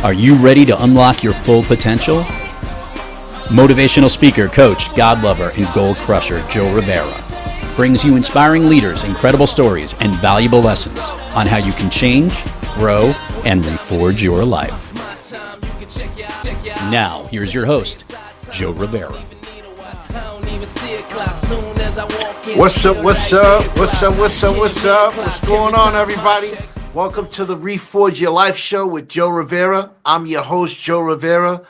Are you ready to unlock your full potential? Motivational speaker, coach, God lover, and goal crusher Joe Rivera brings you inspiring leaders, incredible stories, and valuable lessons on how you can change, grow, and reforge your life. Now, here's your host, Joe Rivera. What's up? What's going on, everybody? Welcome to the Reforge Your Life show with Joe Rivera. I'm your host, Joe Rivera.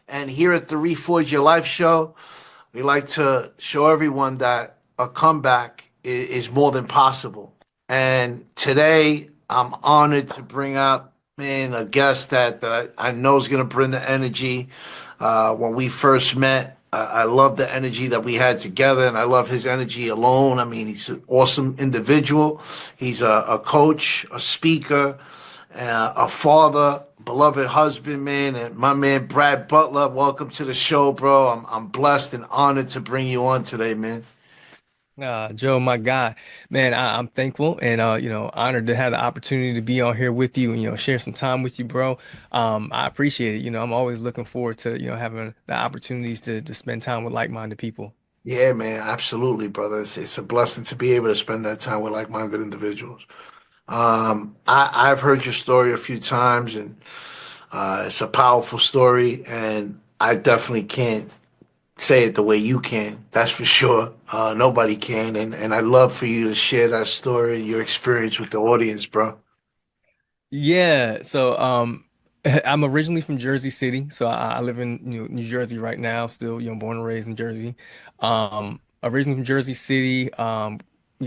And here at the Reforge Your Life show, we like to show everyone that a comeback is more than possible. And today, I'm honored to bring up, a guest that I know is going to bring the energy. When we first met, I love the energy that we had together, and I love his energy alone. I mean, he's an awesome individual. He's a coach, a speaker, a father, beloved husband, man. And my man, Brad Butler, welcome to the show, bro. I'm blessed and honored to bring you on today, man. Joe, my guy, man, I'm thankful and honored to have the opportunity to be on here with you and share some time with you, bro. I appreciate it. I'm always looking forward to having the opportunities to spend time with like-minded people. Yeah, man, absolutely, brother. It's a blessing to be able to spend that time with like-minded individuals. I've heard your story a few times, and it's a powerful story, and I definitely can't say it the way you can. That's for sure. Nobody can, and I'd love for you to share that story and your experience with the audience, bro. Yeah, so I'm originally from Jersey City, so I live in New Jersey right now, still born and raised in Jersey. Originally from Jersey City,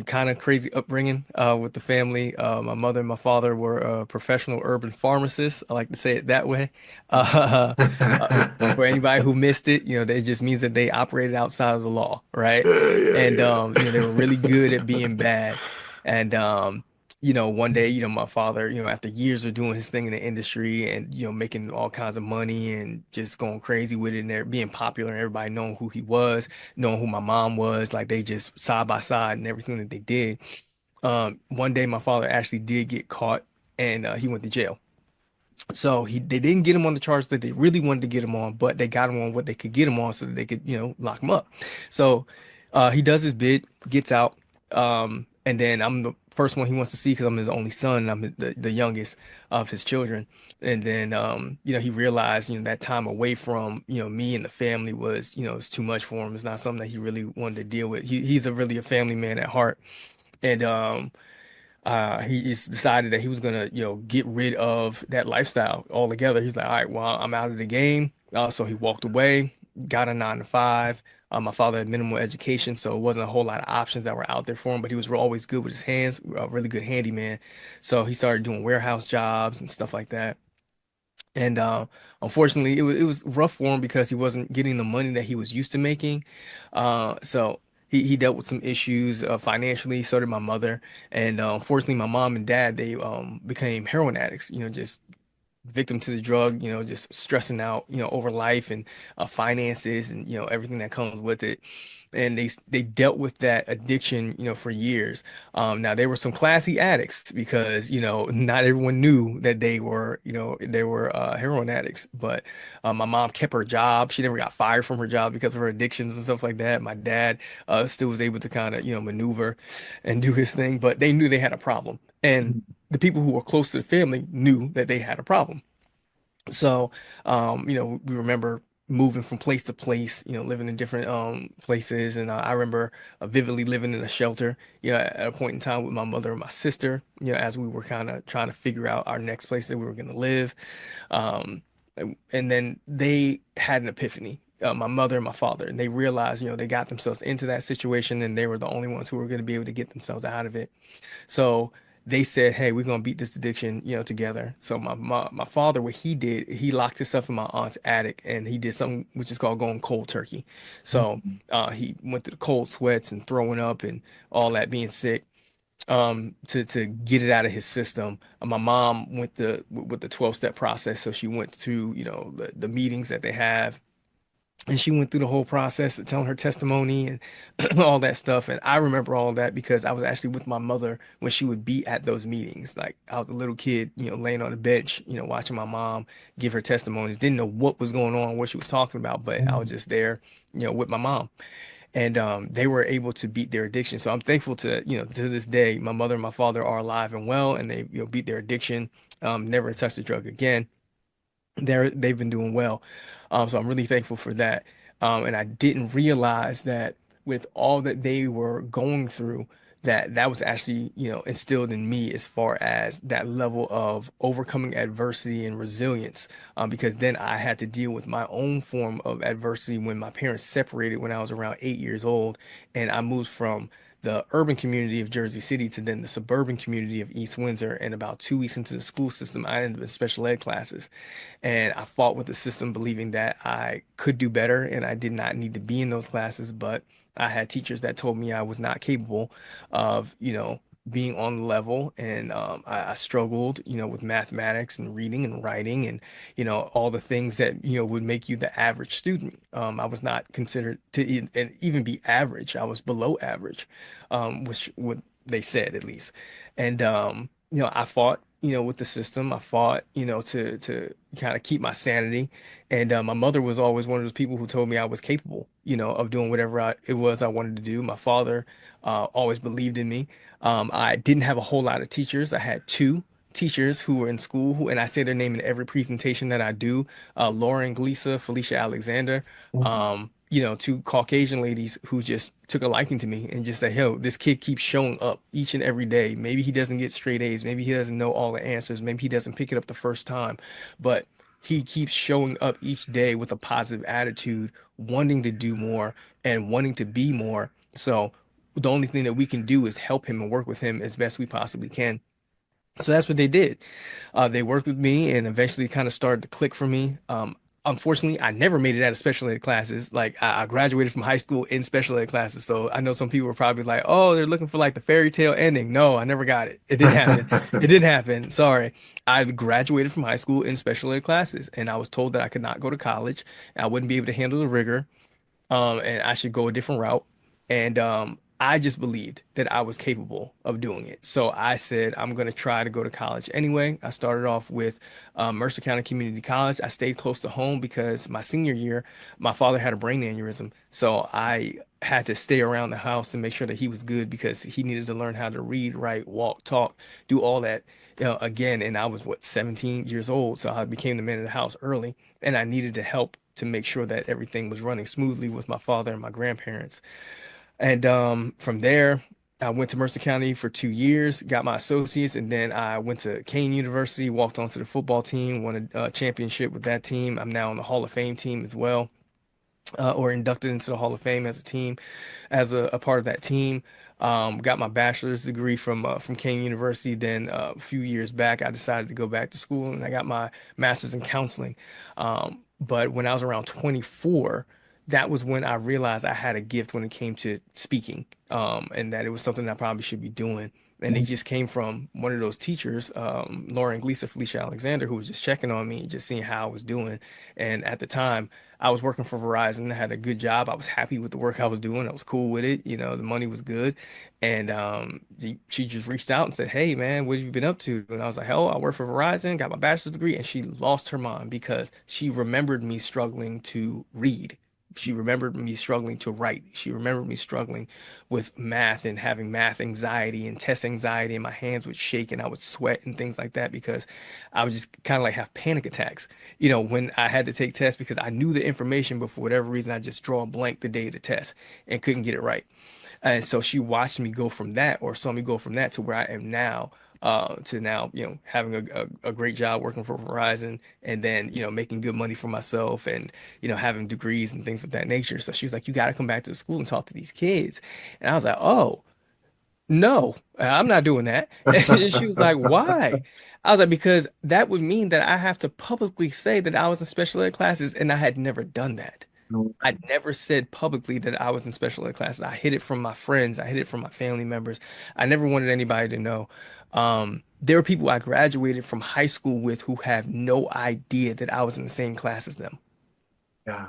kind of crazy upbringing with the family. My mother and my father were professional urban pharmacists. I like to say it that way. Uh, for anybody who missed it, that just means that they operated outside of the law, right? And Yeah, they were really good at being bad. And one day, my father, after years of doing his thing in the industry and, making all kinds of money and just going crazy with it and there being popular and everybody knowing who he was, knowing who my mom was, like they just side by side and everything that they did. One day my father actually did get caught and he went to jail. So they didn't get him on the charge that they really wanted to get him on, but they got him on what they could get him on so that they could, lock him up. So he does his bid, gets out, and then I'm the first one he wants to see because I'm his only son and I'm the youngest of his children. And then he realized, that time away from, me and the family was, it's too much for him. It's not something that he really wanted to deal with. He's really a family man at heart. And he just decided that he was gonna, get rid of that lifestyle altogether. He's like, all right, well, I'm out of the game. So he walked away, got a 9 to 5. My father had minimal education, so it wasn't a whole lot of options that were out there for him. But he was always good with his hands, a really good handyman. So he started doing warehouse jobs and stuff like that. And unfortunately, it was rough for him because he wasn't getting the money that he was used to making. So he dealt with some issues financially. So did my mother, and unfortunately, my mom and dad they became heroin addicts. Just victim to the drug. Just stressing out. Over life and finances and everything that comes with it. And they dealt with that addiction, for years. Now they were some classy addicts because not everyone knew that they were heroin addicts. But my mom kept her job. She never got fired from her job because of her addictions and stuff like that. My dad still was able to kind of maneuver and do his thing, but they knew they had a problem, and the people who were close to the family knew that they had a problem. So, we remember moving from place to place, living in different places. And I remember vividly living in a shelter, at a point in time with my mother and my sister, as we were kind of trying to figure out our next place that we were going to live. Um, and then they had an epiphany. My mother and my father, and they realized, they got themselves into that situation and they were the only ones who were going to be able to get themselves out of it. So they said, "Hey, we're gonna beat this addiction, together." So my father, what he did, he locked himself in my aunt's attic, and he did something which is called going cold turkey. So he went to the cold sweats and throwing up and all that, being sick, to get it out of his system. My mom went with the 12-step process, so she went to the meetings that they have And she went through the whole process of telling her testimony and all that stuff. And I remember all that because I was actually with my mother when she would be at those meetings. Like I was a little kid, laying on the bench, watching my mom give her testimonies. Didn't know what was going on, what she was talking about, but I was just there, with my mom. And they were able to beat their addiction. So I'm thankful to this day, my mother and my father are alive and well, and they, beat their addiction, never touched a drug again. They've been doing well. So I'm really thankful for that. And I didn't realize that with all that they were going through, that was actually, instilled in me as far as that level of overcoming adversity and resilience. Because then I had to deal with my own form of adversity when my parents separated when I was around 8 years old, and I moved from the urban community of Jersey City to then the suburban community of East Windsor. And about 2 weeks into the school system, I ended up in special ed classes. And I fought with the system, believing that I could do better and I did not need to be in those classes. But I had teachers that told me I was not capable of, being on the level. And I struggled, with mathematics and reading and writing and, all the things that, would make you the average student. I was not considered to even be average. I was below average, which what they said at least. And, I fought, with the system. I fought, to kind of keep my sanity. And my mother was always one of those people who told me I was capable, of doing whatever it was I wanted to do. My father always believed in me. I didn't have a whole lot of teachers. I had two teachers who were in school, and I say their name in every presentation that I do. Lauren Glisa, Felicia Alexander. Two Caucasian ladies who just took a liking to me and just said, "Yo, this kid keeps showing up each and every day. Maybe he doesn't get straight A's. Maybe he doesn't know all the answers. Maybe he doesn't pick it up the first time, but he keeps showing up each day with a positive attitude, wanting to do more and wanting to be more. So the only thing that we can do is help him and work with him as best we possibly can." So that's what they did. They worked with me and eventually kind of started to click for me. Unfortunately, I never made it out of special ed classes. Like I graduated from high school in special ed classes. So I know some people were probably like, "Oh, they're looking for like the fairy tale ending." No, I never got it. It didn't happen. It didn't happen. Sorry. I graduated from high school in special ed classes, and I was told that I could not go to college. I wouldn't be able to handle the rigor, and I should go a different route. And I just believed that I was capable of doing it. So I said, I'm going to try to go to college anyway. I started off with Mercer County Community College. I stayed close to home because my senior year, my father had a brain aneurysm. So I had to stay around the house to make sure that he was good because he needed to learn how to read, write, walk, talk, do all that. Again, and I was 17 years old, so I became the man of the house early, and I needed to help to make sure that everything was running smoothly with my father and my grandparents. And from there, I went to Mercer County for 2 years, got my associates, and then I went to Kane University, walked onto the football team, won a championship with that team. I'm now on the Hall of Fame team as well, or inducted into the Hall of Fame as a team, as a part of that team. Got my bachelor's degree from Kane University. Then a few years back, I decided to go back to school, and I got my master's in counseling. But when I was around 24, that was when I realized I had a gift when it came to speaking, and that it was something I probably should be doing. And it just came from one of those teachers, Lauren Glisa, Felicia Alexander, who was just checking on me, just seeing how I was doing. And at the time, I was working for Verizon. I had a good job. I was happy with the work I was doing. I was cool with it. The money was good. And she just reached out and said, "Hey, man, what have you been up to?" And I was like, "Hell, I work for Verizon, got my bachelor's degree." And she lost her mind because she remembered me struggling to read. She remembered me struggling to write. She remembered me struggling with math and having math anxiety and test anxiety, and my hands would shake and I would sweat and things like that because I would just kind of like have panic attacks, when I had to take tests because I knew the information, but for whatever reason, I just draw a blank the day of the test and couldn't get it right. And so she watched me go from that, or saw me go from that to where I am now, to now, having a great job working for Verizon, and then, making good money for myself, and, having degrees and things of that nature. So she was like, "You got to come back to the school and talk to these kids." And I was like, "Oh, no, I'm not doing that." And she was like, "Why?" I was like, "Because that would mean that I have to publicly say that I was in special ed classes, and I had never done that. I never said publicly that I was in special ed classes. I hid it from my friends. I hid it from my family members. I never wanted anybody to know. There are people I graduated from high school with who have no idea that I was in the same class as them." Yeah.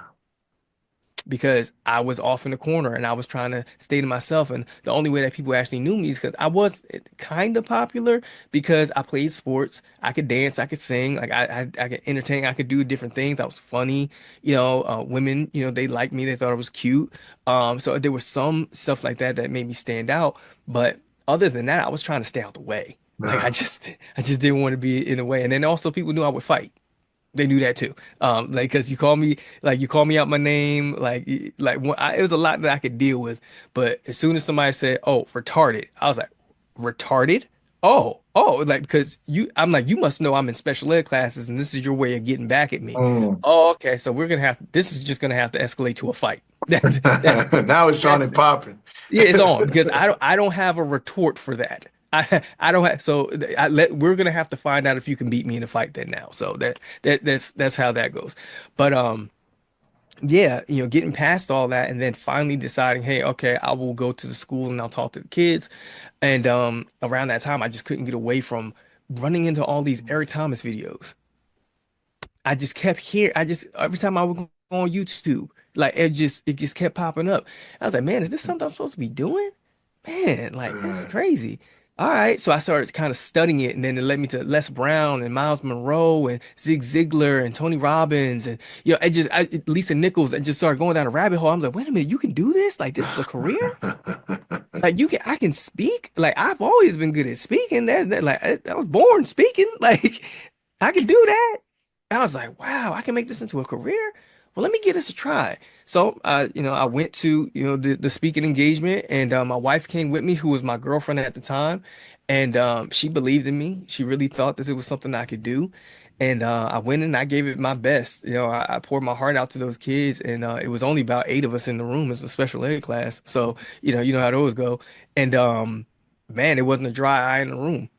because I was off in the corner and I was trying to stay to myself. And the only way that people actually knew me is because I was kind of popular because I played sports. I could dance, I could sing, like I could entertain, I could do different things. I was funny, women, they liked me, they thought I was cute. So there was some stuff like that that made me stand out. But other than that, I was trying to stay out the way. Like Nah. I just didn't want to be in the way. And then also people knew I would fight. They knew that too. Like, cause you call me out my name, it was a lot that I could deal with. But as soon as somebody said, "Oh, retarded," I was like, "Retarded? Oh," like because I'm like, you must know I'm in special ed classes, and this is your way of getting back at me. Mm. Oh, okay, so this is just gonna have to escalate to a fight. That Now it's on that's and popping. yeah, it's on because I don't have a retort for that. I don't have so we're gonna have to find out if you can beat me in a fight then now. So that's how that goes. But yeah, getting past all that and then finally deciding, hey, okay, I will go to the school and I'll talk to the kids. And around that time I just couldn't get away from running into all these Eric Thomas videos. I just kept hearing I just every time I would go on YouTube, like it just kept popping up. I was like, man, is this something I'm supposed to be doing? Man, like this is Uh, crazy. All right, so I started kind of studying it, and then it led me to Les Brown and Miles Monroe and Zig Ziglar and Tony Robbins and Lisa Nichols, and just started going down a rabbit hole. I'm like, wait a minute, you can do this? Like this is a career? Like I can speak? Like I've always been good at speaking. I was born speaking. Like I can do that. I was like, wow, I can make this into a career. Well, let me give this a try. So, I went to, the speaking engagement and my wife came with me, who was my girlfriend at the time. And she believed in me. She really thought that it was something I could do. And I went and I gave it my best. I poured my heart out to those kids. And it was only about 8 of us in the room. It's a special ed class. So, you know how those go. And man, it wasn't a dry eye in the room.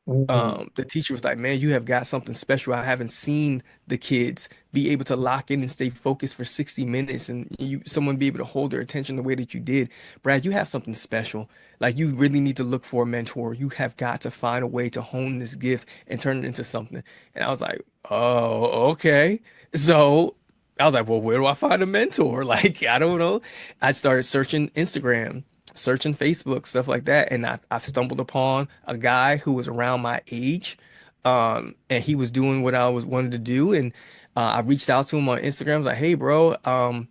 mm. The teacher was like, "Man, you have got something special. I haven't seen the kids be able to lock in and stay focused for 60 minutes and someone be able to hold their attention the way that you did. Brad, you have something special. Like you really need to look for a mentor. You have got to find a way to hone this gift and turn it into something." And I was like, "Oh, okay." So I was like, "Well, where do I find a mentor?" Like, I don't know. I started searching Instagram, searching Facebook, stuff like that, and I've stumbled upon a guy who was around my age, and he was doing what I was wanted to do, and I reached out to him on Instagram. I was like, "Hey, bro, I'm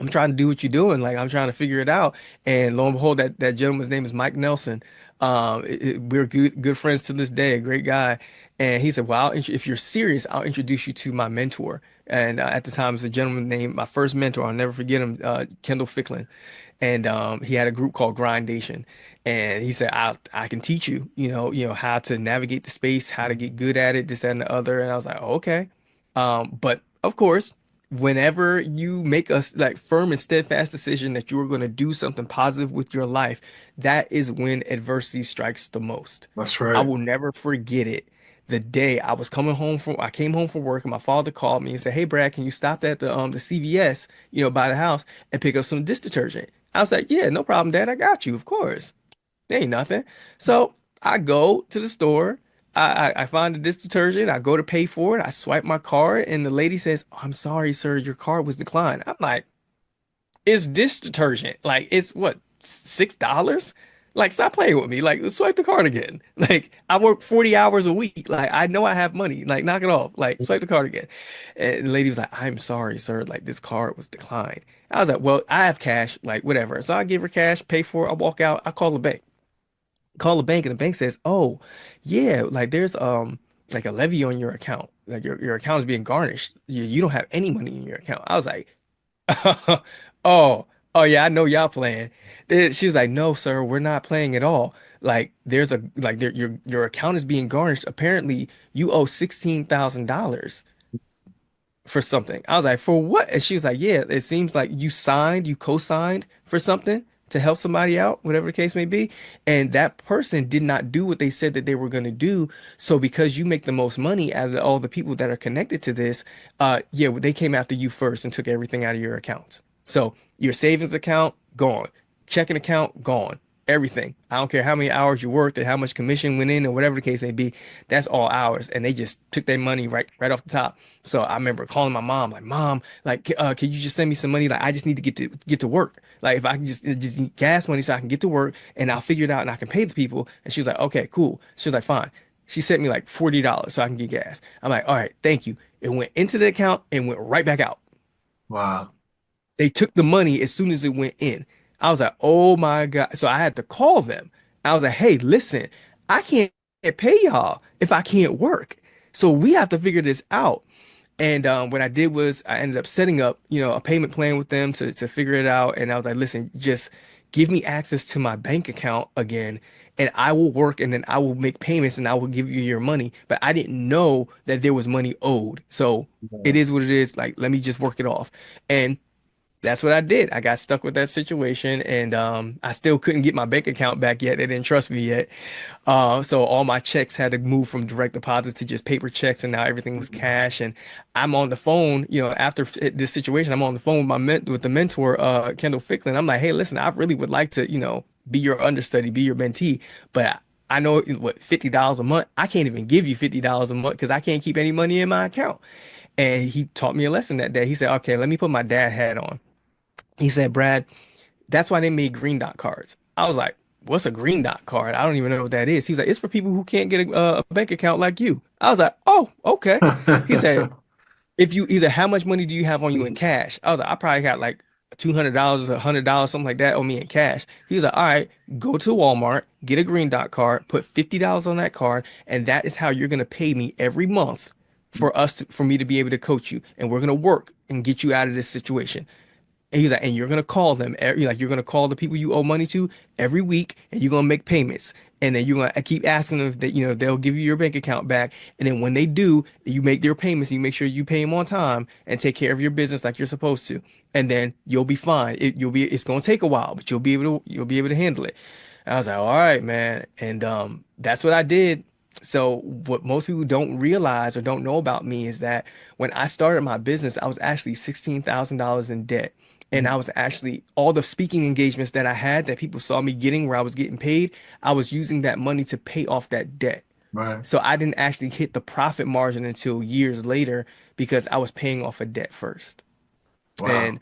trying to do what you're doing. Like, I'm trying to figure it out." And lo and behold, that gentleman's name is Mike Nelson. We're good friends to this day. A great guy. And he said, "Well, if you're serious, I'll introduce you to my mentor." And at the time, it was a gentleman named my first mentor. I'll never forget him, Kendall Ficklin. And he had a group called Grindation. And he said, I can teach you, how to navigate the space, how to get good at it, this, that, and the other. And I was like, "Oh, okay." But of course, whenever you make a like firm and steadfast decision that you are going to do something positive with your life, that is when adversity strikes the most. That's I right. will never forget it. The day I came home from work and my father called me and said, "Hey Brad, can you stop at the CVS, by the house and pick up some dish detergent?" I was like, "Yeah, no problem, Dad. I got you, of course. There ain't nothing." So I go to the store. I find the dish detergent. I go to pay for it. I swipe my card, and the lady says, "Oh, I'm sorry, sir, your card was declined." I'm like, "It's dish detergent. Like, it's what, $6? Like, stop playing with me. Like, swipe the card again." Like, I work 40 hours a week. Like, I know I have money. Like, knock it off. Like, swipe the card again. And the lady was like, "I'm sorry, sir. Like, this card was declined." I was like, "Well, I have cash. Like, whatever." So I give her cash, pay for it. I walk out. I call the bank. Call the bank, and the bank says, "Oh, yeah, like there's like a levy on your account. Like your account is being garnished. You don't have any money in your account." I was like, "Oh, oh yeah, I know y'all playing." Then she was like, "No, sir, we're not playing at all. Like your account is being garnished. Apparently, you owe $16,000 for something." I was like, "For what?" And she was like, "Yeah, it seems like you co-signed for something to help somebody out, whatever the case may be. And that person did not do what they said that they were going to do. So because you make the most money out of all the people that are connected to this, yeah, they came after you first and took everything out of your accounts. So your savings account, gone. Checking account, gone. everything. I don't care how many hours you worked and how much commission went in or whatever the case may be. That's all ours. And they just took their money right off the top. So I remember calling my mom, like, Mom, like, can you just send me some money? Like, I just need to get to work. Like, if I can just need gas money so I can get to work and I'll figure it out and I can pay the people. And she was like, okay, cool. She was like, fine. She sent me like $40 so I can get gas. I'm like, all right, thank you. It went into the account and went right back out. Wow. They took the money as soon as it went in. I was like, oh my God. So I had to call them. I was like, hey, listen, I can't pay y'all if I can't work. So we have to figure this out. And what I did was I ended up setting up, a payment plan with them to figure it out. And I was like, listen, just give me access to my bank account again, and I will work and then I will make payments and I will give you your money. But I didn't know that there was money owed. So it is what it is. Like, let me just work it off. And that's what I did. I got stuck with that situation, and I still couldn't get my bank account back yet. They didn't trust me yet. So all my checks had to move from direct deposits to just paper checks, and now everything was cash. And I'm on the phone, after this situation, I'm on the phone with with the mentor, Kendall Ficklin. I'm like, hey, listen, I really would like to, be your understudy, be your mentee, but I know what $50 a month. I can't even give you $50 a month because I can't keep any money in my account. And he taught me a lesson that day. He said, okay, let me put my dad hat on. He said, Brad, that's why they made green dot cards. I was like, what's a green dot card? I don't even know what that is. He was like, it's for people who can't get a bank account like you. I was like, oh, okay. He said, if you either how much money do you have on you in cash? I was like, I probably got like $200 or $100, something like that on me in cash. He was like, all right, go to Walmart, get a green dot card, put $50 on that card, and that is how you're gonna pay me every month for me to be able to coach you. And we're gonna work and get you out of this situation. And he's like, and you're gonna call them, you're gonna call the people you owe money to every week, and you're gonna make payments. And then you're gonna keep asking them that, they'll give you your bank account back. And then when they do, you make their payments, you make sure you pay them on time and take care of your business like you're supposed to. And then you'll be fine. It's gonna take a while, but you'll be able to handle it. I was like, all right, man. And that's what I did. So what most people don't realize or don't know about me is that when I started my business, I was actually $16,000 in debt. And I was actually all the speaking engagements that I had that people saw me getting where I was getting paid, I was using that money to pay off that debt. Right. So I didn't actually hit the profit margin until years later because I was paying off a debt first. Wow. And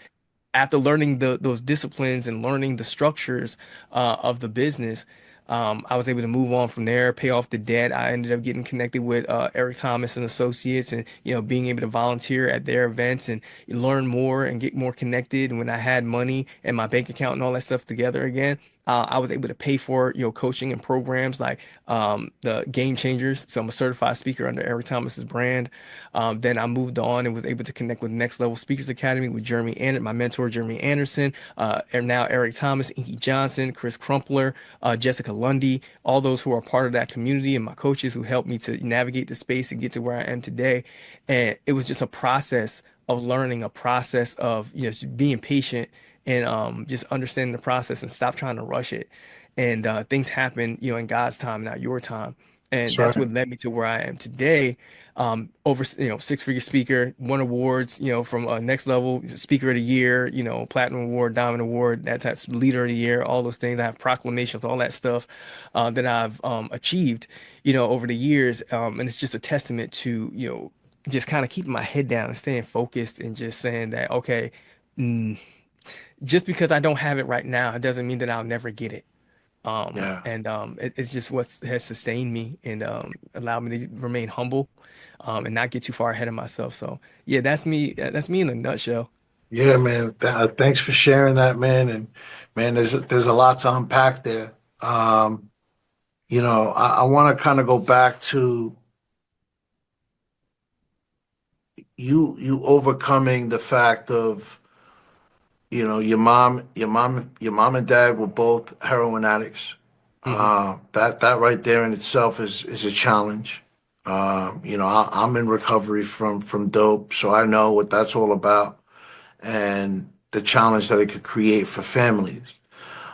after learning those disciplines and learning the structures of the business, I was able to move on from there, pay off the debt. I ended up getting connected with Eric Thomas and Associates, and being able to volunteer at their events and learn more and get more connected. And when I had money and my bank account and all that stuff together again, I was able to pay for coaching and programs like the Game Changers. So I'm a certified speaker under Eric Thomas's brand. Then I moved on and was able to connect with Next Level Speakers Academy with Jeremy and my mentor Jeremy Anderson, and now Eric Thomas, Inky Johnson, Chris Crumpler, Jessica Lundy, all those who are part of that community and my coaches who helped me to navigate the space and get to where I am today. And it was just a process of learning, a process of just being patient and just understanding the process and stop trying to rush it. And things happen, in God's time, not your time. And That's that's right. what led me to where I am today. Over, six-figure speaker, won awards, from Next Level Speaker of the Year, Platinum Award, Diamond Award, that type Leader of the Year, all those things. I have proclamations, all that stuff that I've achieved, over the years. And it's just a testament to, just kind of keeping my head down and staying focused and just saying that, okay, mm, just because I don't have it right now, it doesn't mean that I'll never get it. Yeah. And it's just what has sustained me and allowed me to remain humble and not get too far ahead of myself. So yeah, that's me. That's me in a nutshell. Yeah, man. Thanks for sharing that, man. And man, there's a lot to unpack there. I want to kind of go back to you overcoming the fact of, your mom and dad were both heroin addicts. Hmm. That right there in itself is a challenge. I'm in recovery from dope, so I know what that's all about and the challenge that it could create for families.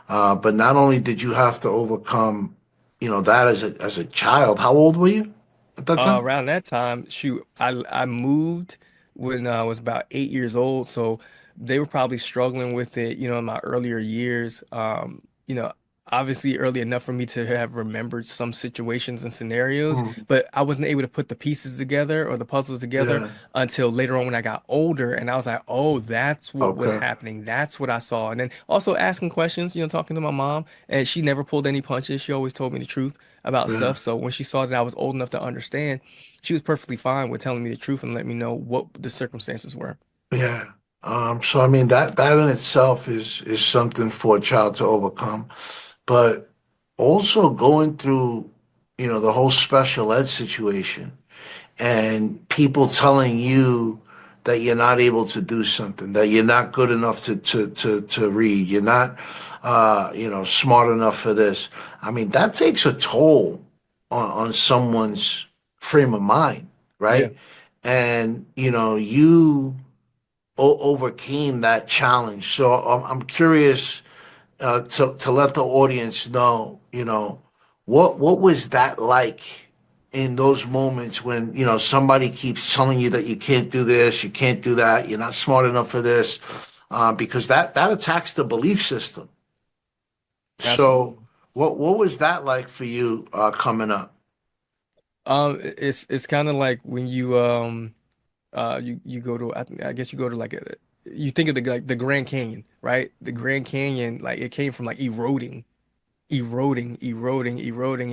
But not only did you have to overcome, that as a child. How old were you at that time? Around that time, shoot, I moved when I was about 8 years old, so they were probably struggling with it, in my earlier years. obviously early enough for me to have remembered some situations and scenarios, Mm. but I wasn't able to put the pieces together or the puzzles together Yeah. until later on when I got older. And I was like, oh, that's what was Okay. happening. That's what I saw. And then also asking questions, talking to my mom, and she never pulled any punches. She always told me the truth about Yeah. stuff. So when she saw that I was old enough to understand, she was perfectly fine with telling me the truth and letting me know what the circumstances were. Yeah. So I mean that in itself is something for a child to overcome. But also going through, the whole special ed situation and people telling you that you're not able to do something, that you're not good enough to read, you're not smart enough for this. I mean, that takes a toll on someone's frame of mind, Yeah. right? And you overcame that challenge. So I'm curious to let the audience know, what was that like in those moments when somebody keeps telling you that you can't do this, you can't do that, you're not smart enough for this, because that attacks the belief system. So Absolutely. what was that like for you coming up? It's kind of like when you go to I guess you go to like you think of the Grand Canyon, right? The Grand Canyon, like it came from like eroding. It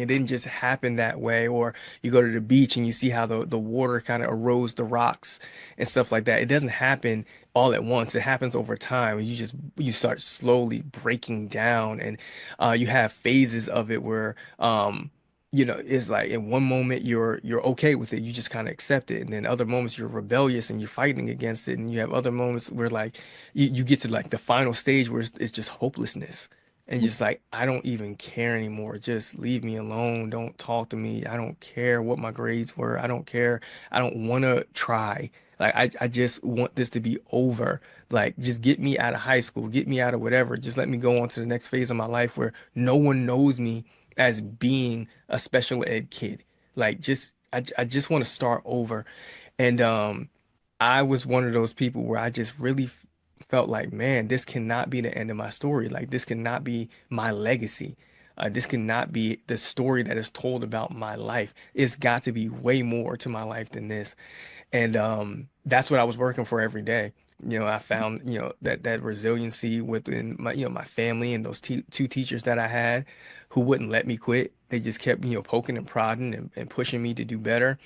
didn't just happen that way. Or you go to the beach and you see how the water kind of erodes the rocks and stuff like that. It doesn't happen all at once. It happens over time. You start slowly breaking down, and you have phases of it where it's like in one moment you're okay with it, you just kind of accept it, and then other moments you're rebellious and you're fighting against it, and you have other moments where like you get to like the final stage where it's just hopelessness. And just like, I don't even care anymore. Just leave me alone. Don't talk to me. I don't care what my grades were. I don't care. I don't want to try. Like, I just want this to be over. Like, just get me out of high school. Get me out of whatever. Just let me go on to the next phase of my life where no one knows me as being a special ed kid. Like, I just want to start over. And I was one of those people where I just really felt like, man, this cannot be the end of my story. Like, this cannot be my legacy. This cannot be the story that is told about my life. It's got to be way more to my life than this. And that's what I was working for every day. I found, that resiliency within my family and those two teachers that I had who wouldn't let me quit. They just kept, poking and prodding and pushing me to do better,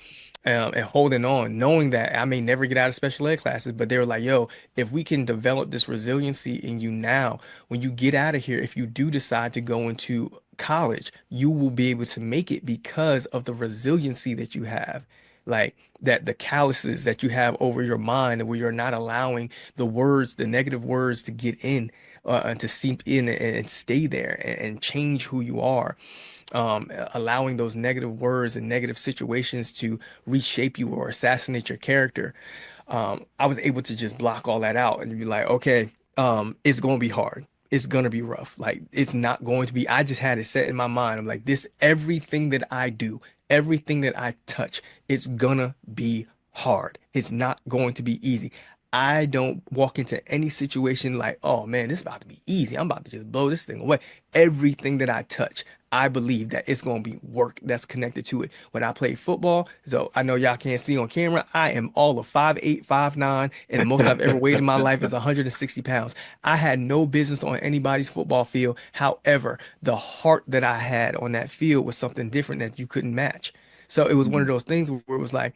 and holding on, knowing that I may never get out of special ed classes, but they were like, yo, if we can develop this resiliency in you now, when you get out of here, if you do decide to go into college, you will be able to make it because of the resiliency that you have. Like that, the calluses that you have over your mind, where you're not allowing the negative words to get in, and to seep in and stay there and change who you are. Allowing those negative words and negative situations to reshape you or assassinate your character. I was able to just block all that out and be like, okay, it's going to be hard. It's going to be rough. Like, it's not going to be, I just had it set in my mind. I'm like, everything that I do, everything that I touch, it's gonna be hard. It's not going to be easy. I don't walk into any situation like, oh man, this is about to be easy. I'm about to just blow this thing away. Everything that I touch, I believe that it's going to be work that's connected to it. When I play football, so I know y'all can't see on camera, I am all of 5'8", 5'9", and the most I've ever weighed in my life is 160 pounds. I had no business on anybody's football field. However, the heart that I had on that field was something different that you couldn't match. So it was one of those things where it was like,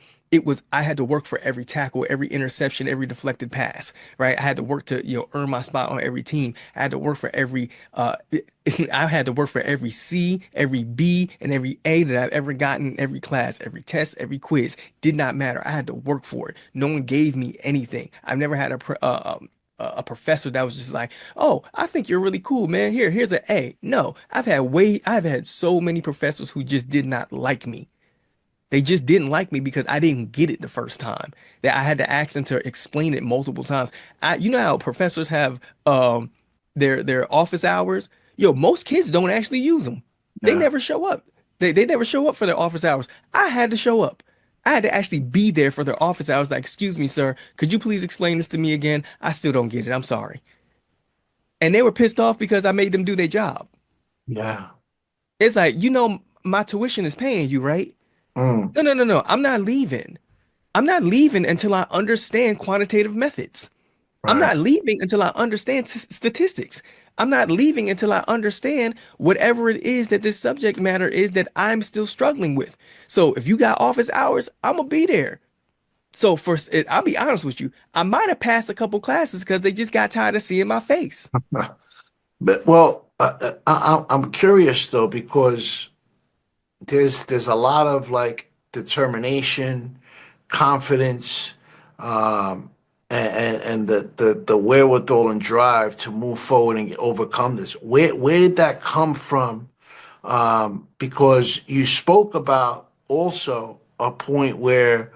I had to work for every tackle, every interception, every deflected pass, right? I had to work to, earn my spot on every team. I had to work for I had to work for every C, every B, and every A that I've ever gotten in every class, every test, every quiz. Did not matter. I had to work for it. No one gave me anything. I've never had a professor that was just like, "Oh, I think you're really cool, man. Here's an A." No, I've had so many professors who just did not like me. They just didn't like me because I didn't get it the first time. That I had to ask them to explain it multiple times. You know how professors have their office hours? Yo, most kids don't actually use them. They Yeah. never show up. They never show up for their office hours. I had to show up. I had to actually be there for their office hours. Like, excuse me, sir, could you please explain this to me again? I still don't get it. I'm sorry. And they were pissed off because I made them do their job. Yeah. It's like, my tuition is paying you, right? Mm. No, no, no, no. I'm not leaving. I'm not leaving until I understand quantitative methods. I'm Right. not leaving until I understand statistics. I'm not leaving until I understand whatever it is that this subject matter is that I'm still struggling with. So if you got office hours, I'm gonna be there. So first, I'll be honest with you. I might have passed a couple classes because they just got tired of seeing my face. But well, I'm curious though because there's a lot of like determination, confidence, and the wherewithal and drive to move forward and overcome this. Where did that come from? Because you spoke about also a point where,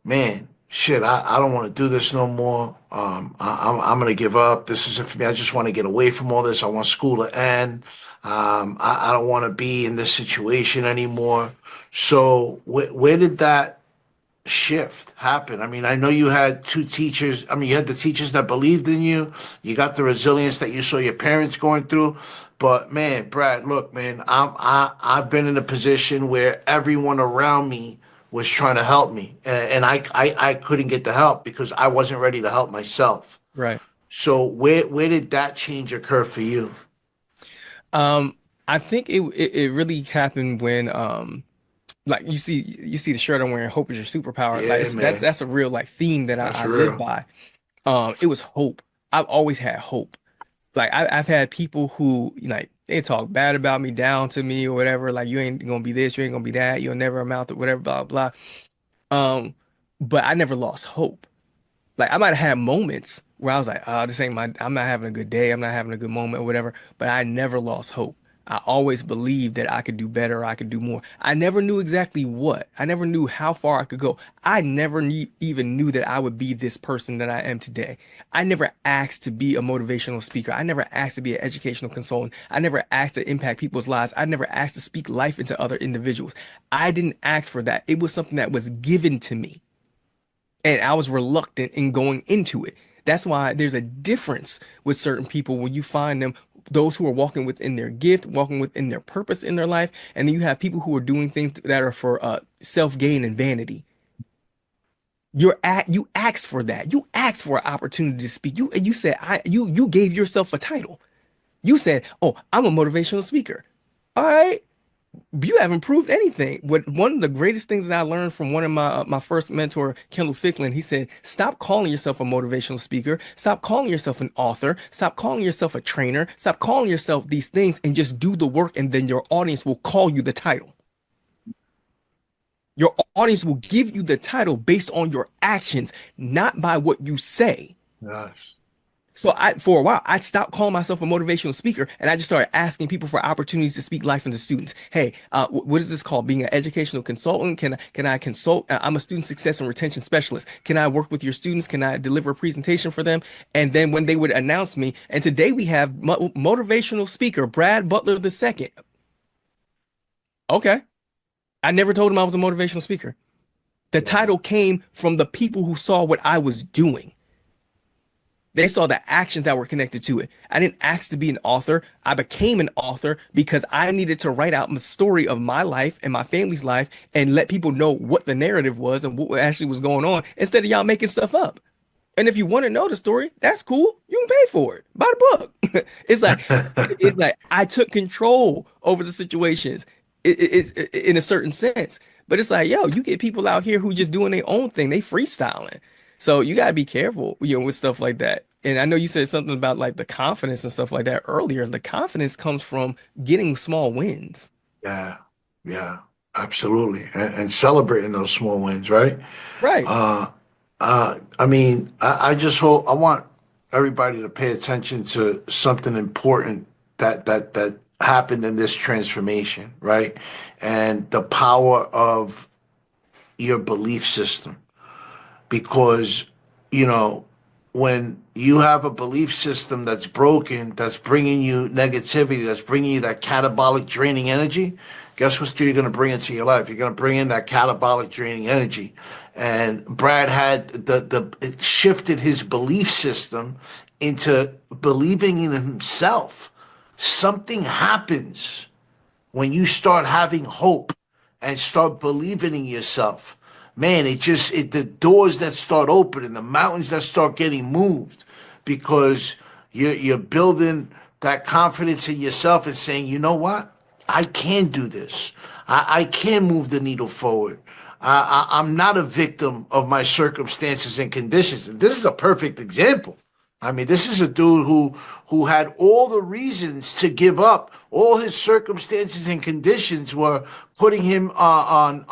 man, shit, I don't want to do this no more. I'm gonna give up. This isn't for me. I just want to get away from all this. I want school to end. I don't want to be in this situation anymore. So where did that shift happen? I mean, I know you had two teachers. I mean, you had the teachers that believed in you. You got the resilience that you saw your parents going through. But man, Brad, look, man, I've been in a position where everyone around me was trying to help me, and I couldn't get the help because I wasn't ready to help myself. Right. So where did that change occur for you? Um, I think it really happened when like you see the shirt I'm wearing, hope is your superpower. Like Yeah, that's man, that's a real like theme that I, that's I live real. by. It was hope. I've always had hope. Like I've had people who like they talk bad about me, down to me or whatever. Like you ain't gonna be this, you ain't gonna be that, you'll never amount to whatever, blah blah. Um, but I never lost hope. Like I might have had moments where I was like, oh, this ain't my, I'm not having a good day, I'm not having a good moment or whatever, but I never lost hope. I always believed that I could do better, I could do more. I never knew exactly what. I never knew how far I could go. I never even knew that I would be this person that I am today. I never asked to be a motivational speaker. I never asked to be an educational consultant. I never asked to impact people's lives. I never asked to speak life into other individuals. I didn't ask for that. It was something that was given to me. And I was reluctant in going into it. That's why there's a difference with certain people when you find them, those who are walking within their gift, walking within their purpose in their life, and then you have people who are doing things that are for self-gain and vanity. You asked for that. You asked for an opportunity to speak. You said you gave yourself a title. You said, "Oh, I'm a motivational speaker." All right, you haven't proved anything. What one of the greatest things that I learned from one of my first mentor, Kendall Ficklin, he said, "Stop calling yourself a motivational speaker. Stop calling yourself an author. Stop calling yourself a trainer. Stop calling yourself these things, and just do the work, and then your audience will call you the title. Your audience will give you the title based on your actions, not by what you say." Yes. So for a while, I stopped calling myself a motivational speaker, and I just started asking people for opportunities to speak life into students. Hey, what is this called? Being an educational consultant? Can I consult? I'm a student success and retention specialist. Can I work with your students? Can I deliver a presentation for them? And then when they would announce me, and today we have motivational speaker Brad Butler II. Okay, I never told him I was a motivational speaker. The Yeah. title came from the people who saw what I was doing. They saw the actions that were connected to it. I didn't ask to be an author. I became an author because I needed to write out the story of my life and my family's life and let people know what the narrative was and what actually was going on instead of y'all making stuff up. And if you want to know the story, that's cool. You can pay for it. Buy the book. It's like I took control over the situations in a certain sense. But it's like, yo, you get people out here who just doing their own thing. They freestyling. So you gotta be careful, with stuff like that. And I know you said something about like the confidence and stuff like that earlier. The confidence comes from getting small wins. Yeah. Yeah. Absolutely. And celebrating those small wins, right? Right. Uh, I mean, I just hope I want everybody to pay attention to something important that happened in this transformation, right? And the power of your belief system, because you know when you have a belief system that's broken, that's bringing you negativity, that's bringing you that catabolic draining energy, guess what you're going to bring into your life? You're going to bring in that catabolic draining energy. And Brad had the it shifted his belief system into believing in himself. something happens when you start having hope and start believing in yourself. Man, the doors that start opening, the mountains that start getting moved, because you're building that confidence in yourself and saying, you know what, I can do this. I can move the needle forward. I'm not a victim of my circumstances and conditions. And this is a perfect example. I mean, this is a dude who had all the reasons to give up. All his circumstances and conditions were putting him on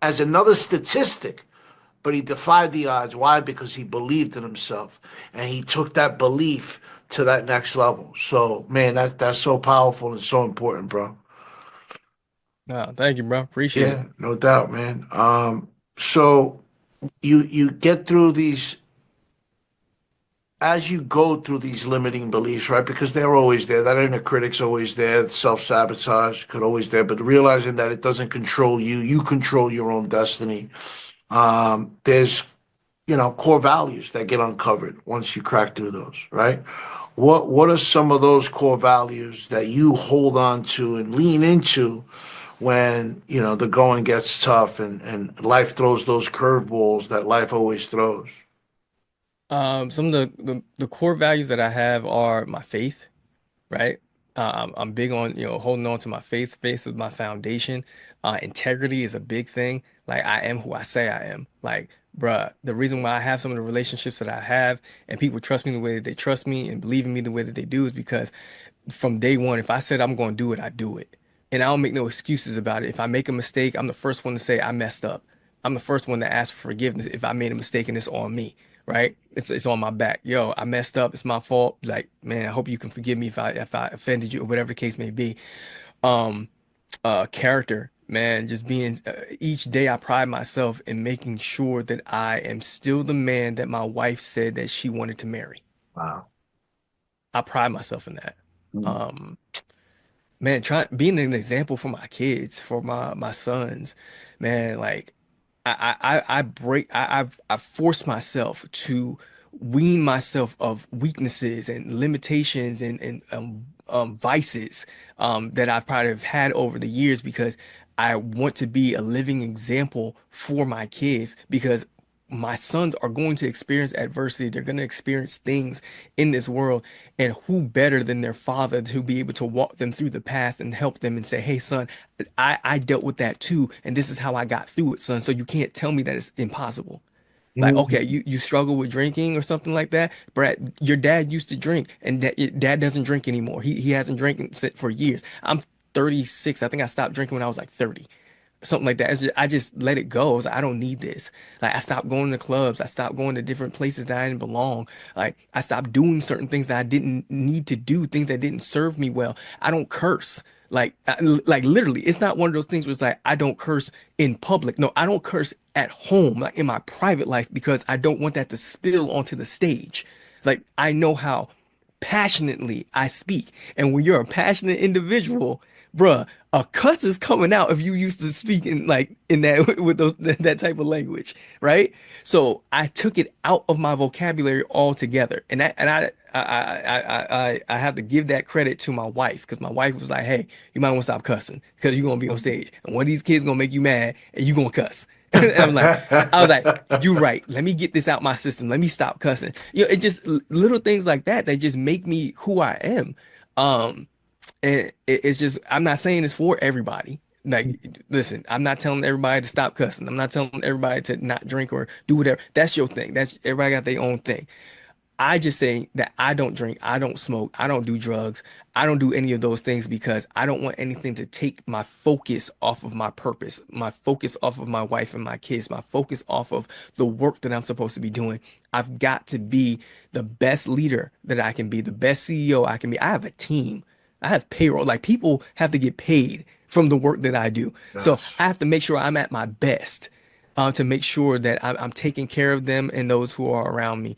as another statistic, but he defied the odds. Why? Because he believed in himself, and he took that belief to that next level. So, man, that's so powerful and so important, bro. No, thank you, bro. Appreciate it. Yeah, no doubt, man. So you get through these as you go through these limiting beliefs, right? Because they're always there. That inner critic's always there. Self-sabotage could always there, but realizing that it doesn't control you, you control your own destiny. There's, core values that get uncovered once you crack through those, right? What are some of those core values that you hold on to and lean into when, the going gets tough and life throws those curveballs that life always throws? Some of the core values that I have are my faith, right? I'm big on, holding on to my faith. Faith is my foundation. Integrity is a big thing. Like I am who I say I am. Like, bruh, the reason why I have some of the relationships that I have and people trust me the way that they trust me and believe in me the way that they do is because from day one, if I said I'm going to do it, I do it. And I don't make no excuses about it. If I make a mistake, I'm the first one to say I messed up. I'm the first one to ask for forgiveness if I made a mistake and it's on me, right? It's on my back. Yo, I messed up. It's my fault. Like, man, I hope you can forgive me if I offended you or whatever the case may be. Um, Character, man, just being each day I pride myself in making sure that I am still the man that my wife said that she wanted to marry. Wow. I pride myself in that. Mm. Um, Man, trying being an example for my kids, for my sons, man, like I've forced myself to wean myself of weaknesses and limitations and vices that I've probably have had over the years because I want to be a living example for my kids because my sons are going to experience adversity. They're going to experience things in this world. And who better than their father to be able to walk them through the path and help them and say, hey, son, I dealt with that too. And this is how I got through it, son. So you can't tell me that it's impossible. Like, okay, Mhm. you struggle with drinking or something like that. Brad, your dad used to drink and dad doesn't drink anymore. He hasn't drank for years. I'm 36. I think I stopped drinking when I was like 30 something like that. I just let it go. I was like, I don't need this. Like I stopped going to clubs. I stopped going to different places that I didn't belong. Like I stopped doing certain things that I didn't need to do, things that didn't serve me well. I don't curse. Like literally, it's not one of those things where it's like I don't curse in public. No, I don't curse at home, like in my private life, because I don't want that to spill onto the stage. Like I know how passionately I speak. And when you're a passionate individual, bruh, a cuss is coming out if you used to speak in like in that with those that type of language, right? So I took it out of my vocabulary altogether. And I have to give that credit to my wife because my wife was like, hey, you might want to stop cussing because you're gonna be on stage. And one of these kids gonna make you mad and you gonna cuss. And I was like, you're right. Let me get this out my system. Let me stop cussing. It just little things like that that just make me who I am. Um, and it's just I'm not saying this for everybody. Like, listen, I'm not telling everybody to stop cussing. I'm not telling everybody to not drink or do whatever. That's your thing. That's everybody got their own thing. I just say that I don't drink, I don't smoke, I don't do drugs, I don't do any of those things because I don't want anything to take my focus off of my purpose, my focus off of my wife and my kids, my focus off of the work that I'm supposed to be doing. I've got to be the best leader that I can be, the best CEO I can be. I have a team. I have payroll. Like people have to get paid from the work that I do. So Yes. I have to make sure I'm at my best to make sure that I'm taking care of them and those who are around me.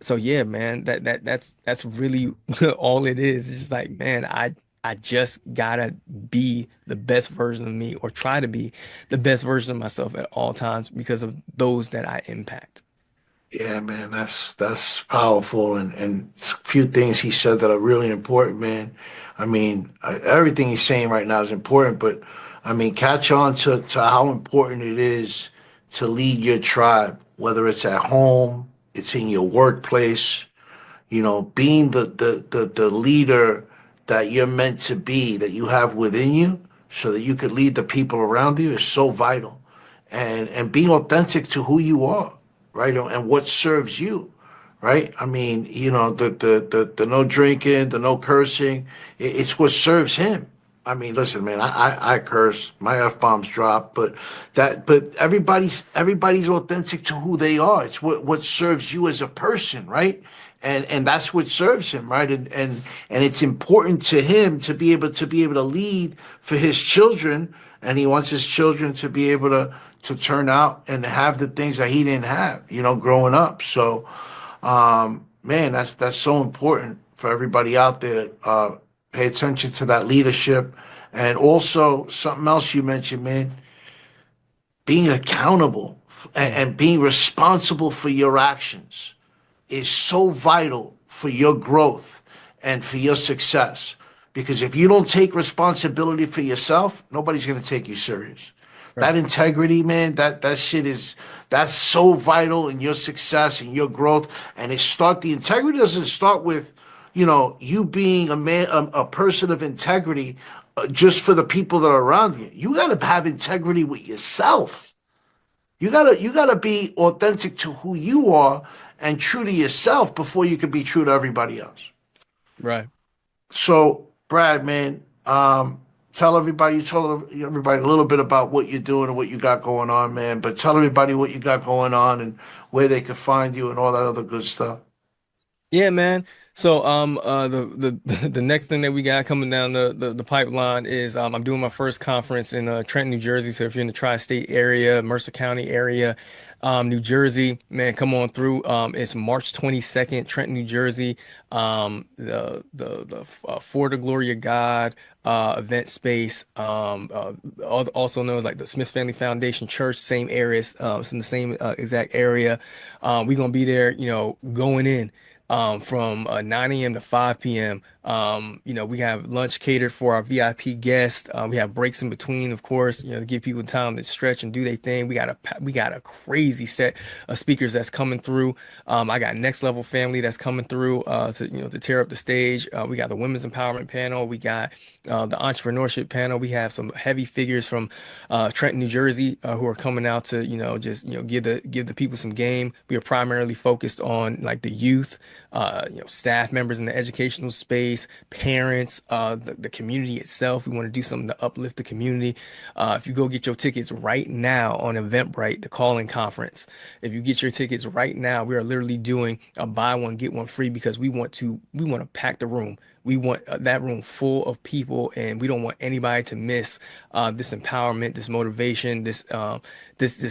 So yeah, man, that's really all it is. It's just like, man, I just gotta be the best version of me or try to be the best version of myself at all times because of those that I impact. Yeah, man, that's powerful, and a few things he said that are really important, man. I mean, everything he's saying right now is important, but I mean, catch on to how important it is to lead your tribe, whether it's at home, it's in your workplace, being the leader that you're meant to be, that you have within you, so that you could lead the people around you is so vital. And being authentic to who you are, right? And what serves you, right? I mean, the no drinking, the no cursing, it's what serves him. I mean, listen, man, I curse, my F bombs drop, but everybody's authentic to who they are. It's what serves you as a person, right? And that's what serves him, right? And it's important to him to be able to lead for his children, and he wants his children to be able to turn out and have the things that he didn't have, growing up. So, man, that's so important for everybody out there. Pay attention to that leadership, and also something else you mentioned, man, being accountable Mm. and being responsible for your actions is so vital for your growth and for your success. Because if you don't take responsibility for yourself, nobody's going to take you serious. Right. That integrity, man, that shit that's so vital in your success and your growth. And the integrity doesn't start with, you being a man, a person of integrity, just for the people that are around you. You got to have integrity with yourself. You gotta be authentic to who you are and true to yourself before you can be true to everybody else. Right. So, Brad, man, you told everybody a little bit about what you're doing and what you got going on, man. But tell everybody what you got going on and where they can find you and all that other good stuff. Yeah, man. So the the next thing that we got coming down the pipeline is I'm doing my first conference in Trenton, New Jersey. So if you're in the tri-state area, Mercer County area, New Jersey, man, come on through. It's March 22nd, Trenton, New Jersey. The For the Glory of God event space, also known as like the Smith Family Foundation Church, same areas, it's in the same exact area. We're gonna be there, going in from 9 a.m. to 5 p.m. We have lunch catered for our VIP guests. We have breaks in between, of course, to give people time to stretch and do their thing. We got a crazy set of speakers that's coming through. I got Next Level Family that's coming through to tear up the stage. We got the Women's Empowerment panel. We got the Entrepreneurship panel. We have some heavy figures from Trenton, New Jersey, who are coming out to just give the people some game. We are primarily focused on like the youth, staff members in the educational space, parents, the community itself. We want to do something to uplift the community. If you go get your tickets right now on Eventbrite, the Calling Conference, if you get your tickets right now, we are literally doing a buy one get one free because we want to pack the room. We want that room full of people, and we don't want anybody to miss this empowerment, this motivation, this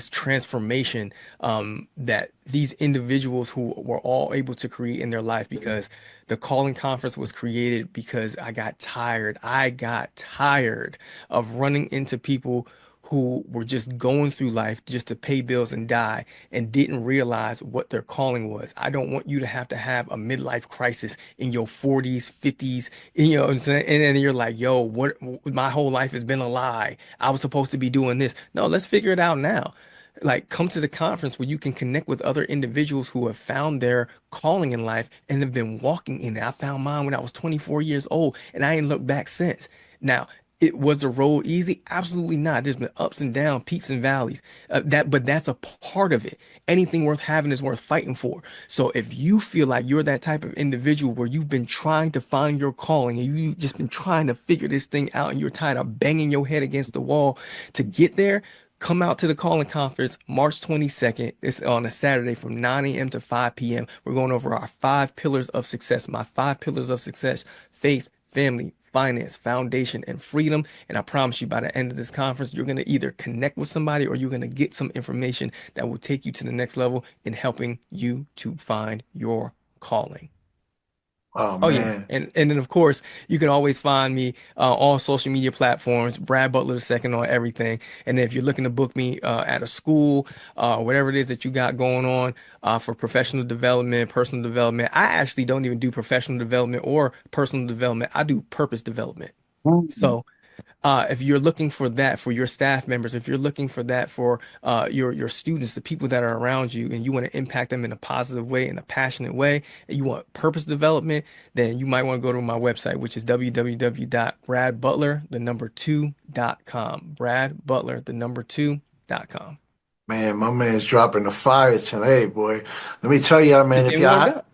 transformation that these individuals who were all able to create in their life. Because the Calling Conference was created because I got tired. I got tired of running into people who were just going through life just to pay bills and die and didn't realize what their calling was. I don't want you to have a midlife crisis in your 40s, 50s, you know what I'm saying? And then you're like, yo, what, my whole life has been a lie. I was supposed to be doing this. No, let's figure it out now. Like, come to the conference where you can connect with other individuals who have found their calling in life and have been walking in it. I found mine when I was 24 years old, and I ain't looked back since. Now, it was the road easy? Absolutely not. There's been ups and downs, peaks and valleys. But that's a part of it. Anything worth having is worth fighting for. So if you feel like you're that type of individual where you've been trying to find your calling and you've just been trying to figure this thing out and you're tired of banging your head against the wall to get there, come out to the Calling Conference March 22nd. It's on a Saturday from 9 a.m. to 5 p.m. We're going over our 5 pillars of success. My 5 pillars of success: faith, family, finance, foundation, and freedom. And I promise you, by the end of this conference, you're going to either connect with somebody or you're going to get some information that will take you to the next level in helping you to find your calling. Oh Oh yeah, man. and then of course you can always find me on social media platforms, Brad Butler II on everything. And then if you're looking to book me at a school, whatever it is that you got going on for professional development, personal development, I actually don't even do professional development or personal development. I do purpose development. Mm. So if you're looking for that for your staff members, if you're looking for that for your students, the people that are around you, and you want to impact them in a positive way, in a passionate way, and you want purpose development, then you might want to go to my website, which is www.bradbutler, the number 2.com. Bradbutler, the number 2.com. Man, my man's dropping the fire tonight, boy. Let me tell y'all, man, Just if getting warmed y'all up.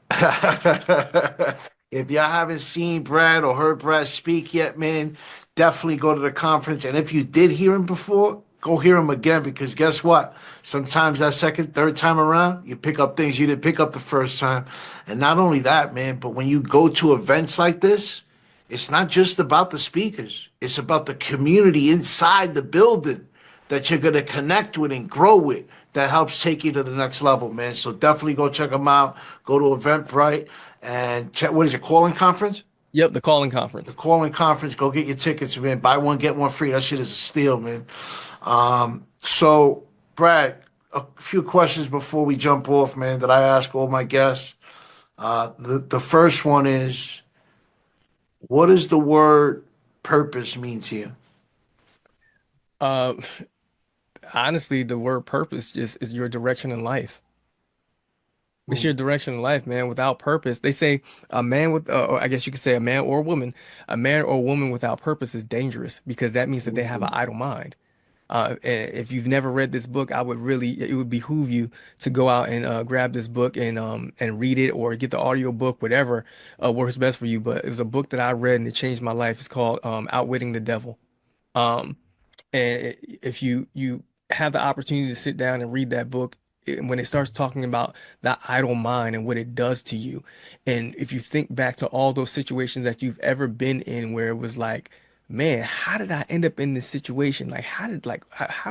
if y'all haven't seen Brad or heard Brad speak yet, man, definitely go to the conference. And if you did hear him before, go hear him again because guess what? Sometimes that second, third time around, you pick up things you didn't pick up the first time. And not only that, man, but when you go to events like this, it's not just about the speakers. It's about the community inside the building that you're going to connect with and grow with that helps take you to the next level, man. So definitely go check them out. Go to Eventbrite and check, what is it, calling conference? Yep, the calling The conference. calling conference. Go get your tickets, man. Buy one, get one free. That shit is a steal, man. So, Brad, a few questions before we jump off, man, that I ask all my guests. The first one is, what does the word purpose mean to you? Uh, Honestly, the word purpose just is your direction in life. It's Mm, your direction in life, man. Without purpose, they say a man with, or I guess you could say a man or woman without purpose is dangerous because that means that they have an mm, idle mind. And if you've never read this book, it would behoove you to go out and grab this book and read it or get the audio book, whatever works best for you. But it was a book that I read and it changed my life. It's called Outwitting the Devil. Um, and if you have the opportunity to sit down and read that book, when it starts talking about that idle mind and what it does to you, and if you think back to all those situations that you've ever been in where it was like, man, how did I end up in this situation? Like, how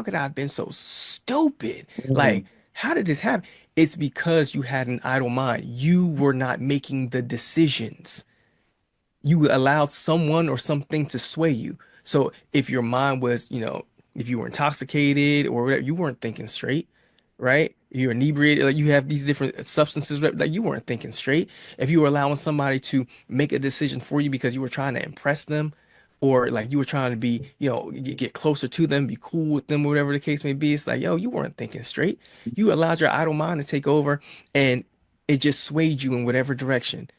could I have been so stupid? mm. Like, how did this happen? It's because you had an idle mind. You were not making the decisions. You allowed someone or something to sway you. So if your mind was, if you were intoxicated or whatever, you weren't thinking straight, right? You're inebriated, like you have these different substances that you weren't thinking straight. If you were allowing somebody to make a decision for you because you were trying to impress them, or like you were trying to be, get closer to them, be cool with them, whatever the case may be, it's like, yo, you weren't thinking straight. You allowed your idle mind to take over, and it just swayed you in whatever direction.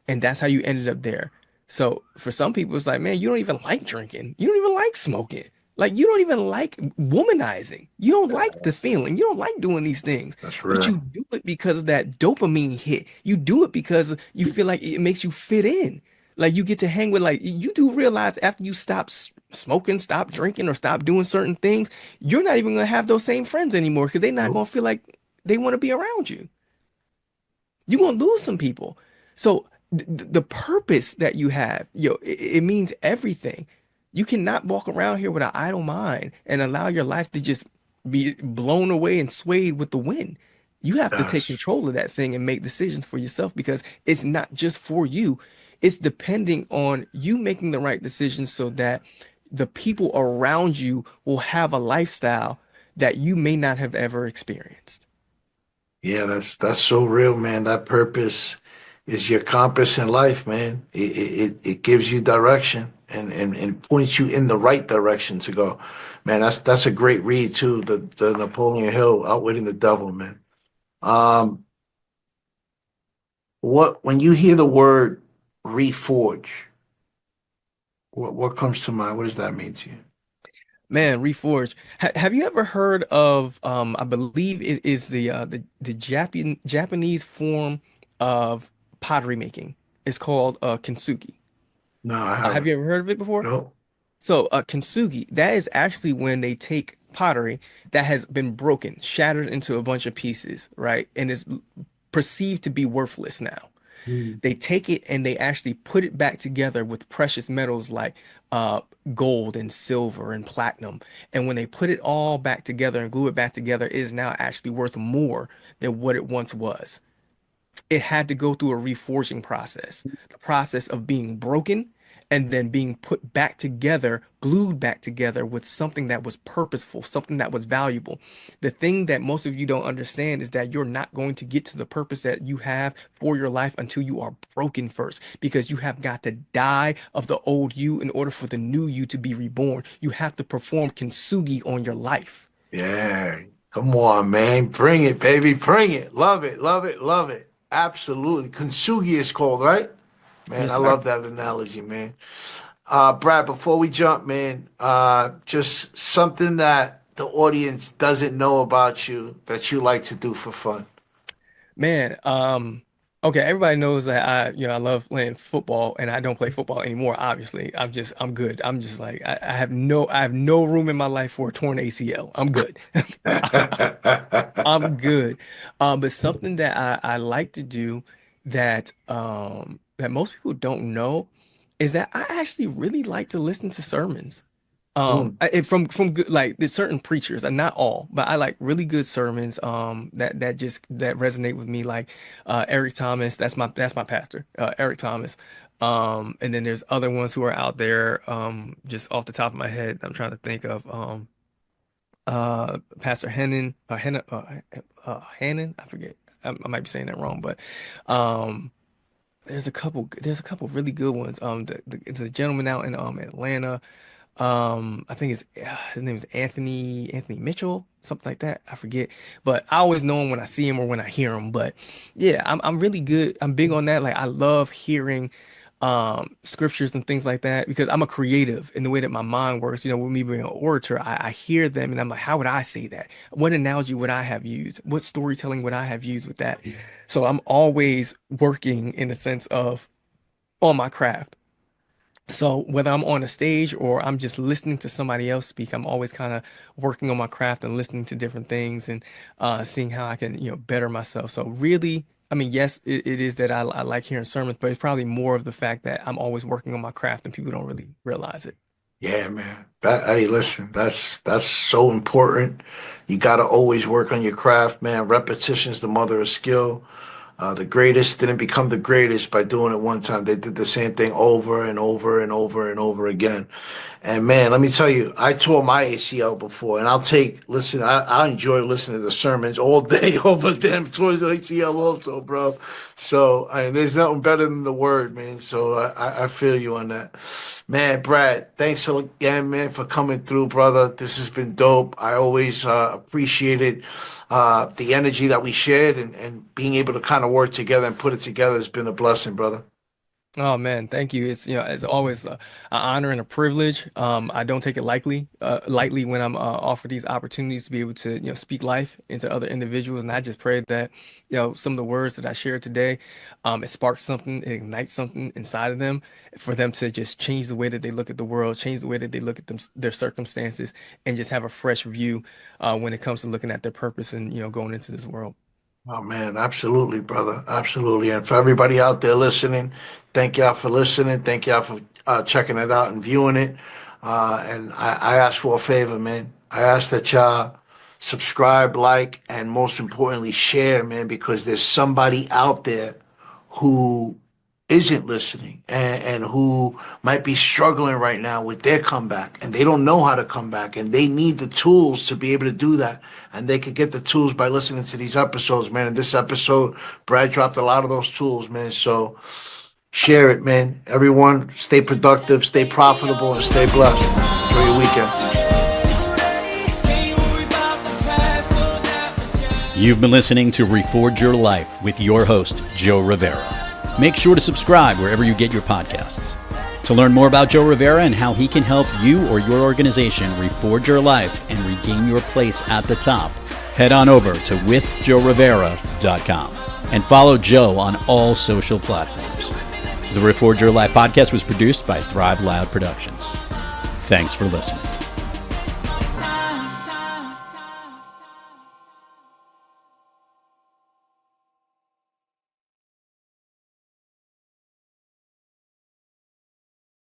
And that's how you ended up there. So for some people, it's like, man, you don't even like drinking. You don't even like smoking. Like you don't even like womanizing. You don't like the feeling. You don't like doing these things. That's But real. you do it because of that dopamine hit. You do it because you feel like it makes you fit in. Like you get to hang with like you do realize after you stop smoking, stop drinking, or stop doing certain things, you're not even gonna have those same friends anymore because they're not Nope. gonna feel like they want to be around you. You're gonna lose some people. So the purpose that you have, it means everything. You cannot walk around here with an idle mind and allow your life to just be blown away and swayed with the wind. You have to take Yes. control of that thing and make decisions for yourself because it's not just for you. It's depending on you making the right decisions so that the people around you will have a lifestyle that you may not have ever experienced. Yeah, that's so real, man. That purpose is your compass in life, man. It gives you direction and points you in the right direction to go. Man, that's a great read too. The Napoleon Hill, Outwitting the Devil, man. Um, what when you hear the word reforge, what comes to mind? What does that mean to you? Man, Reforge. Have you ever heard of I believe it is the Japanese form of pottery making. It's called kintsugi. No, I Have haven't. you ever heard of it before? No. So, kintsugi, that is actually when they take pottery that has been broken, shattered into a bunch of pieces, right? And is perceived to be worthless now. Mm. They take it and they actually put it back together with precious metals like uh, gold and silver and platinum. And when they put it all back together and glue it back together, it is now actually worth more than what it once was. it had to go through a reforging process, the process of being broken and then being put back together, glued back together with something that was purposeful, something that was valuable. The thing that most of you don't understand is that you're not going to get to the purpose that you have for your life until you are broken first, because you have got to die of the old you in order for the new you to be reborn. You have to perform kintsugi on your life. Yeah. Come on, man. Bring it, baby. Bring it. Love it. Love it. Love it. Absolutely. Kintsugi is called, right? Man, Yes, I sir. love that analogy, man. Brad, before we jump, man, just something that the audience doesn't know about you that you like to do for fun. Man, okay, everybody knows that I love playing football and I don't play football anymore, obviously. I'm good. I'm just like I have no room in my life for a torn ACL. I'm good. I'm good. But something that I like to do that most people don't know is that I actually really like to listen to sermons. Mm. From good, like there's certain preachers, and not all, but I like really good sermons that resonate with me, like Eric Thomas. That's my pastor, Eric Thomas. And then there's other ones who are out there, just off the top of my head I'm trying to think of, Pastor Hannon, I forget, I might be saying that wrong, but um there's a couple really good ones. It's a gentleman out in Atlanta. I think his name is Anthony Mitchell, something like that. I forget, but I always know him when I see him or when I hear him. But yeah, I'm really good. I'm big on that. Like I love hearing scriptures and things like that because I'm a creative in the way that my mind works. With me being an orator, I hear them and I'm like, how would I say that? What analogy would I have used? What storytelling would I have used with that? So I'm always working in the sense of on my craft. So whether I'm on a stage or I'm just listening to somebody else speak, I'm always kind of working on my craft and listening to different things and seeing how I can, better myself. So really, I mean, yes, it is that I like hearing sermons, but it's probably more of the fact that I'm always working on my craft and people don't really realize it. Yeah, man. Hey, listen, that's so important. You got to always work on your craft, man. Repetition is the mother of skill. The greatest didn't become the greatest by doing it one time. They did the same thing over and over and over and over again. And man, let me tell you, I tore my ACL before, and I enjoy listening to the sermons all day over them towards the ACL also, bro. So there's nothing better than the word, man. So I feel you on that. Man, Brad, thanks again, man, for coming through, brother. This has been dope. I always appreciated the energy that we shared and being able to kind of work together and put it together has been a blessing, brother. Oh man, thank you. It's always an honor and a privilege. I don't take it lightly when I'm offered these opportunities to be able to, speak life into other individuals. And I just pray that, some of the words that I shared today, it sparks something, it ignites something inside of them for them to just change the way that they look at the world, change the way that they look at their circumstances, and just have a fresh view when it comes to looking at their purpose and, going into this world. Oh man, absolutely, brother. Absolutely. And for everybody out there listening, thank y'all for listening. Thank y'all for checking it out and viewing it. And I ask for a favor, man. I ask that y'all subscribe, like, and most importantly, share, man, because there's somebody out there who isn't listening and who might be struggling right now with their comeback and they don't know how to come back and they need the tools to be able to do that. And they could get the tools by listening to these episodes, man. In this episode, Brad dropped a lot of those tools, man. So share it, man. Everyone, stay productive, stay profitable, and stay blessed. Enjoy your weekend. You've been listening to Reforge Your Life with your host, Joe Rivera. Make sure to subscribe wherever you get your podcasts. To learn more about Joe Rivera and how he can help you or your organization reforge your life and regain your place at the top, head on over to withjoerivera.com and follow Joe on all social platforms. The Reforge Your Life podcast was produced by Thrive Loud Productions. Thanks for listening.